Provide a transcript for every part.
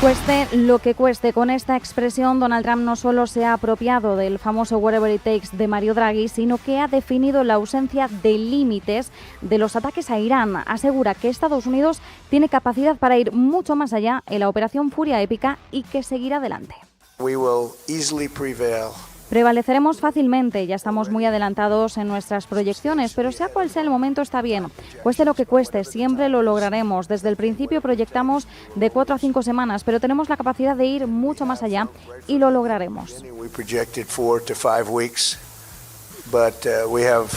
Cueste lo que cueste, con esta expresión Donald Trump no solo se ha apropiado del famoso whatever it takes de Mario Draghi, sino que ha definido la ausencia de límites de los ataques a Irán. Asegura que Estados Unidos tiene capacidad para ir mucho más allá en la operación Furia Épica y que seguirá adelante. We will easily prevail. Prevaleceremos fácilmente, ya estamos muy adelantados en nuestras proyecciones, pero sea cual sea el momento está bien. Cueste lo que cueste, siempre lo lograremos. Desde el principio proyectamos de 4 a 5 semanas, pero tenemos la capacidad de ir mucho más allá y lo lograremos. We projected 4 to 5 weeks, but we have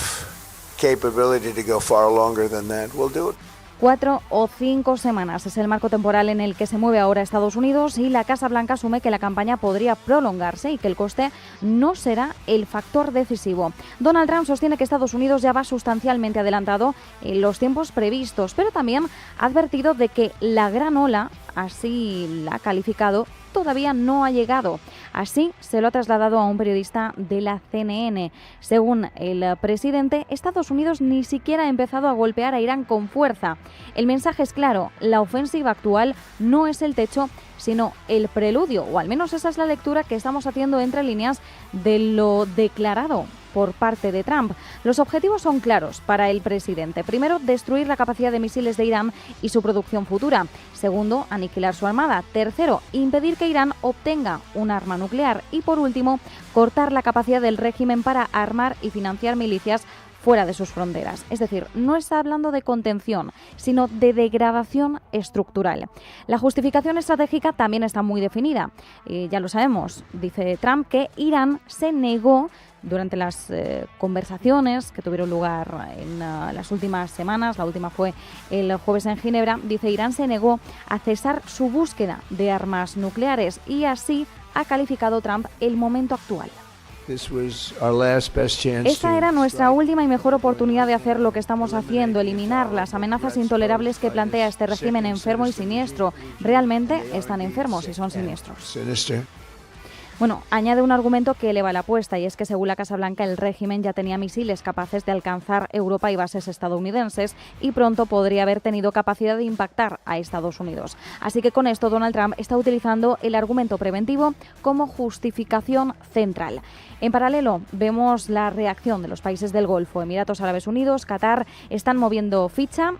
capability to go far longer than that. We'll do it. 4 o 5 semanas es el marco temporal en el que se mueve ahora Estados Unidos y la Casa Blanca asume que la campaña podría prolongarse y que el coste no será el factor decisivo. Donald Trump sostiene que Estados Unidos ya va sustancialmente adelantado en los tiempos previstos, pero también ha advertido de que la gran ola, así la ha calificado, todavía no ha llegado. Así se lo ha trasladado a un periodista de la CNN. Según el presidente, Estados Unidos ni siquiera ha empezado a golpear a Irán con fuerza. El mensaje es claro, la ofensiva actual no es el techo, sino el preludio, o al menos esa es la lectura que estamos haciendo entre líneas de lo declarado por parte de Trump. Los objetivos son claros para el presidente. Primero, destruir la capacidad de misiles de Irán y su producción futura. Segundo, aniquilar su armada. Tercero, impedir que Irán obtenga un arma nuclear. Y por último, cortar la capacidad del régimen para armar y financiar milicias fuera de sus fronteras. Es decir, no está hablando de contención, sino de degradación estructural. La justificación estratégica también está muy definida. Ya lo sabemos, dice Trump, que Irán se negó durante las conversaciones que tuvieron lugar en las últimas semanas, la última fue el jueves en Ginebra, dice Irán se negó a cesar su búsqueda de armas nucleares y así ha calificado Trump el momento actual. Esta era nuestra última y mejor oportunidad de hacer lo que estamos haciendo, eliminar las amenazas intolerables que plantea este régimen enfermo y siniestro. Realmente están enfermos y son siniestros. Bueno, añade un argumento que eleva la apuesta y es que según la Casa Blanca el régimen ya tenía misiles capaces de alcanzar Europa y bases estadounidenses y pronto podría haber tenido capacidad de impactar a Estados Unidos. Así que con esto Donald Trump está utilizando el argumento preventivo como justificación central. En paralelo vemos la reacción de los países del Golfo. Emiratos Árabes Unidos, Qatar están moviendo ficha,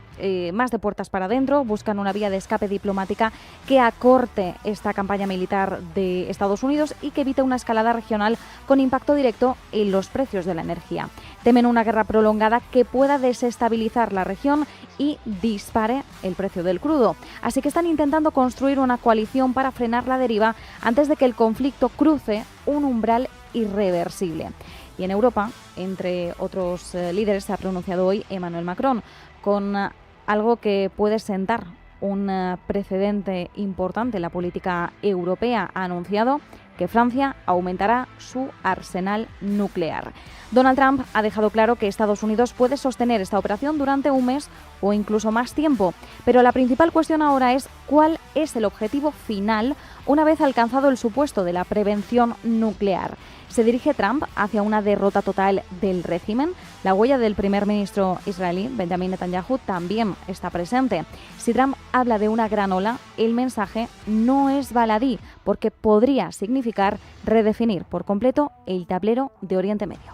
más de puertas para adentro, buscan una vía de escape diplomática que acorte esta campaña militar de Estados Unidos y que evite una escalada regional con impacto directo en los precios de la energía. Temen una guerra prolongada que pueda desestabilizar la región y dispare el precio del crudo. Así que están intentando construir una coalición para frenar la deriva antes de que el conflicto cruce un umbral irreversible. Y en Europa, entre otros líderes, se ha pronunciado hoy Emmanuel Macron con algo que puede sentar un precedente importante en la política europea. Ha anunciado que Francia aumentará su arsenal nuclear. Donald Trump ha dejado claro que Estados Unidos puede sostener esta operación durante un mes o incluso más tiempo, pero la principal cuestión ahora es cuál es el objetivo final una vez alcanzado el supuesto de la prevención nuclear. ¿Se dirige Trump hacia una derrota total del régimen? La huella del primer ministro israelí, Benjamin Netanyahu, también está presente. Si Trump habla de una gran ola, el mensaje no es baladí, porque podría significar redefinir por completo el tablero de Oriente Medio.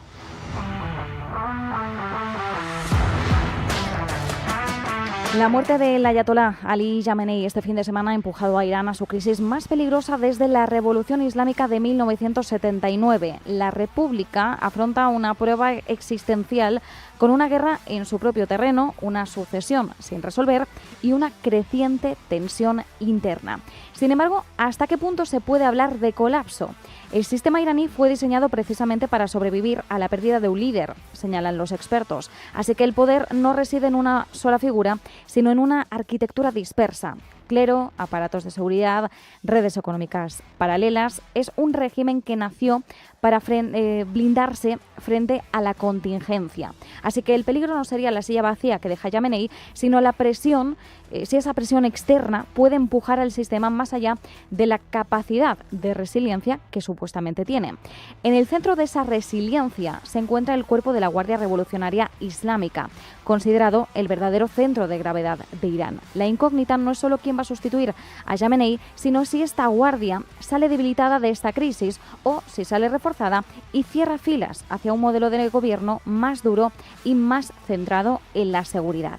La muerte del ayatolá Ali Jamenei este fin de semana ha empujado a Irán a su crisis más peligrosa desde la Revolución Islámica de 1979. La República afronta una prueba existencial con una guerra en su propio terreno, una sucesión sin resolver y una creciente tensión interna. Sin embargo, ¿hasta qué punto se puede hablar de colapso? El sistema iraní fue diseñado precisamente para sobrevivir a la pérdida de un líder, señalan los expertos. Así que el poder no reside en una sola figura, sino en una arquitectura dispersa. Clero, aparatos de seguridad, redes económicas paralelas. Es un régimen que nació para blindarse frente a la contingencia. Así que el peligro no sería la silla vacía que deja Jamenei, sino la presión, si esa presión externa puede empujar al sistema más allá de la capacidad de resiliencia que supuestamente tiene. En el centro de esa resiliencia se encuentra el cuerpo de la Guardia Revolucionaria Islámica, considerado el verdadero centro de gravedad de Irán. La incógnita no es solo quién va a sustituir a Jamenei, sino si esta guardia sale debilitada de esta crisis o si sale reforzada y cierra filas hacia un modelo de gobierno más duro y más centrado en la seguridad.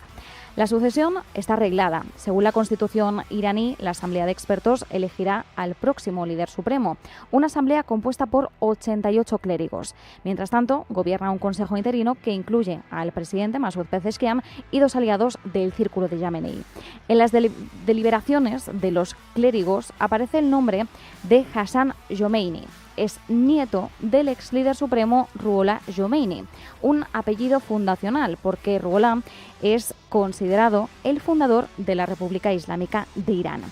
La sucesión está arreglada. Según la Constitución iraní, la Asamblea de Expertos elegirá al próximo líder supremo, una asamblea compuesta por 88 clérigos. Mientras tanto, gobierna un consejo interino que incluye al presidente Masoud Pezeshkian y 2 aliados del círculo de Jamenei. En las deliberaciones de los clérigos aparece el nombre de Hassan Jomeini. Es nieto del ex líder supremo Ruhollah Jomeini, un apellido fundacional porque Ruhollah es considerado el fundador de la República Islámica de Irán.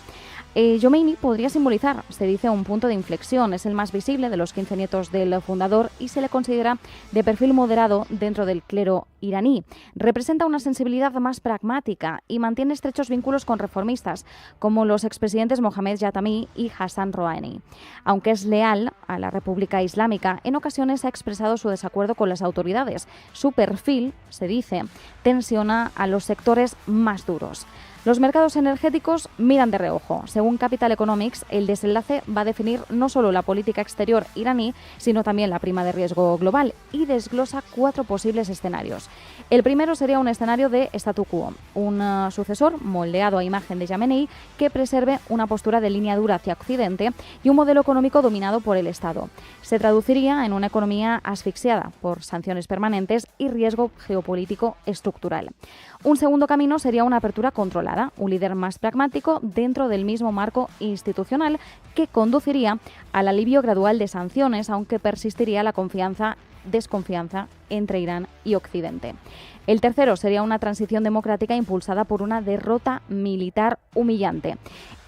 Jomeini podría simbolizar, se dice, un punto de inflexión. Es el más visible de los 15 nietos del fundador y se le considera de perfil moderado dentro del clero iraní. Representa una sensibilidad más pragmática y mantiene estrechos vínculos con reformistas, como los expresidentes Mohammad Yatami y Hassan Rouhani. Aunque es leal a la República Islámica, en ocasiones ha expresado su desacuerdo con las autoridades. Su perfil, se dice, tensiona a los sectores más duros. Los mercados energéticos miran de reojo. Según Capital Economics, el desenlace va a definir no solo la política exterior iraní, sino también la prima de riesgo global, y desglosa 4 posibles escenarios. El primero sería un escenario de statu quo, un sucesor moldeado a imagen de Jamenei que preserve una postura de línea dura hacia Occidente y un modelo económico dominado por el Estado. Se traduciría en una economía asfixiada por sanciones permanentes y riesgo geopolítico estructural. Un segundo camino sería una apertura controlada, un líder más pragmático dentro del mismo marco institucional que conduciría al alivio gradual de sanciones, aunque persistiría la desconfianza entre Irán y Occidente. El tercero sería una transición democrática impulsada por una derrota militar humillante.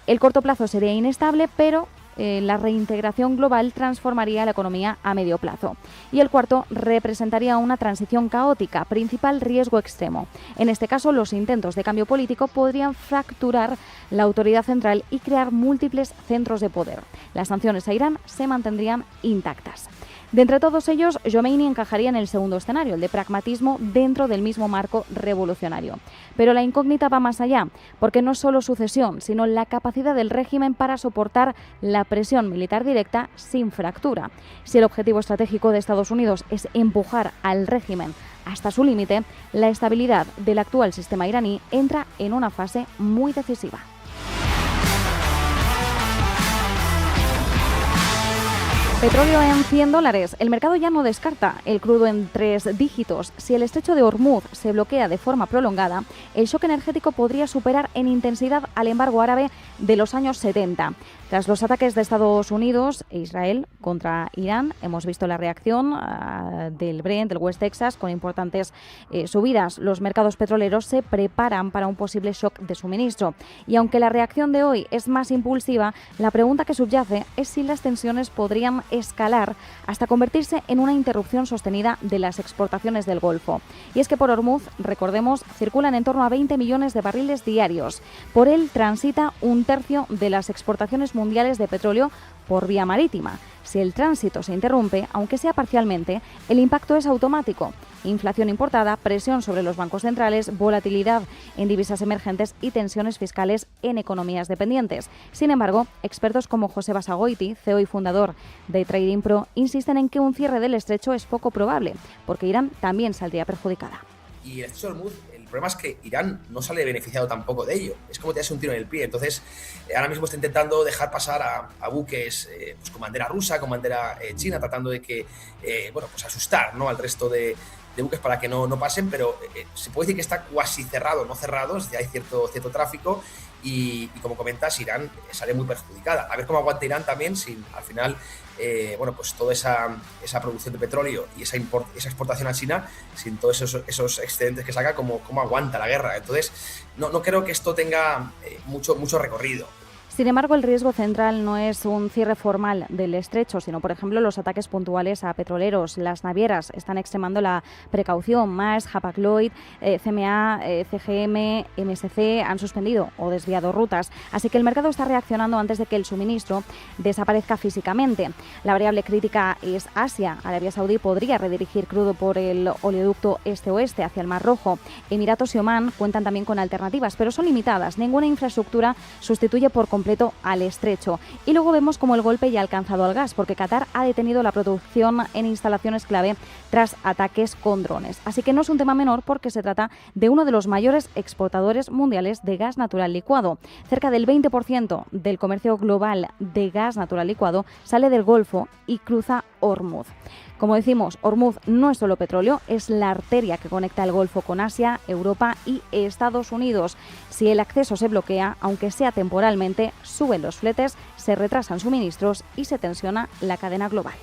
El corto plazo sería inestable, pero la reintegración global transformaría la economía a medio plazo. Y el cuarto representaría una transición caótica, principal riesgo extremo. En este caso, los intentos de cambio político podrían fracturar la autoridad central y crear múltiples centros de poder. Las sanciones a Irán se mantendrían intactas. De entre todos ellos, Jomeini encajaría en el segundo escenario, el de pragmatismo dentro del mismo marco revolucionario. Pero la incógnita va más allá, porque no solo sucesión, sino la capacidad del régimen para soportar la presión militar directa sin fractura. Si el objetivo estratégico de Estados Unidos es empujar al régimen hasta su límite, la estabilidad del actual sistema iraní entra en una fase muy decisiva. Petróleo en $100. El mercado ya no descarta el crudo en 3 dígitos. Si el estrecho de Hormuz se bloquea de forma prolongada, el shock energético podría superar en intensidad al embargo árabe de los años 70. Tras los ataques de Estados Unidos e Israel contra Irán, hemos visto la reacción del Brent, del West Texas, con importantes subidas. Los mercados petroleros se preparan para un posible shock de suministro. Y aunque la reacción de hoy es más impulsiva, la pregunta que subyace es si las tensiones podrían escalar hasta convertirse en una interrupción sostenida de las exportaciones del Golfo. Y es que por Hormuz, recordemos, circulan en torno a 20 millones de barriles diarios. Por él transita 1/3 de las exportaciones mundiales de petróleo por vía marítima. Si el tránsito se interrumpe, aunque sea parcialmente, el impacto es automático. Inflación importada, presión sobre los bancos centrales, volatilidad en divisas emergentes y tensiones fiscales en economías dependientes. Sin embargo, expertos como José Basagoiti, CEO y fundador de Trading Pro, insisten en que un cierre del estrecho es poco probable, porque Irán también saldría perjudicada. Y el estrecho de Hormuz, el problema es que Irán no sale beneficiado tampoco de ello. Es como te das un tiro en el pie. Entonces, ahora mismo está intentando dejar pasar a buques pues con bandera rusa, con bandera china, tratando de que, pues asustar, ¿no?, al resto de buques para que no pasen, pero se puede decir que está cuasi cerrado, no cerrado, es decir, hay cierto tráfico y como comentas, Irán sale muy perjudicada. A ver cómo aguanta Irán también sin, al final, pues toda esa producción de petróleo y esa exportación a China, sin todos esos excedentes que saca, cómo aguanta la guerra. Entonces, no creo que esto tenga mucho recorrido. Sin embargo, el riesgo central no es un cierre formal del estrecho, sino, por ejemplo, los ataques puntuales a petroleros. Las navieras están extremando la precaución. Maersk, Hapag-Lloyd, CMA, CGM, MSC han suspendido o desviado rutas. Así que el mercado está reaccionando antes de que el suministro desaparezca físicamente. La variable crítica es Asia. Arabia Saudí podría redirigir crudo por el oleoducto este-oeste hacia el Mar Rojo. Emiratos y Omán cuentan también con alternativas, pero son limitadas. Ninguna infraestructura sustituye por completo al estrecho. Y luego vemos cómo el golpe ya ha alcanzado al gas, porque Qatar ha detenido la producción en instalaciones clave tras ataques con drones. Así que no es un tema menor, porque se trata de uno de los mayores exportadores mundiales de gas natural licuado. Cerca del 20% del comercio global de gas natural licuado sale del Golfo y cruza Hormuz. Como decimos, Hormuz no es solo petróleo, es la arteria que conecta el Golfo con Asia, Europa y Estados Unidos. Si el acceso se bloquea, aunque sea temporalmente, suben los fletes, se retrasan suministros y se tensiona la cadena global.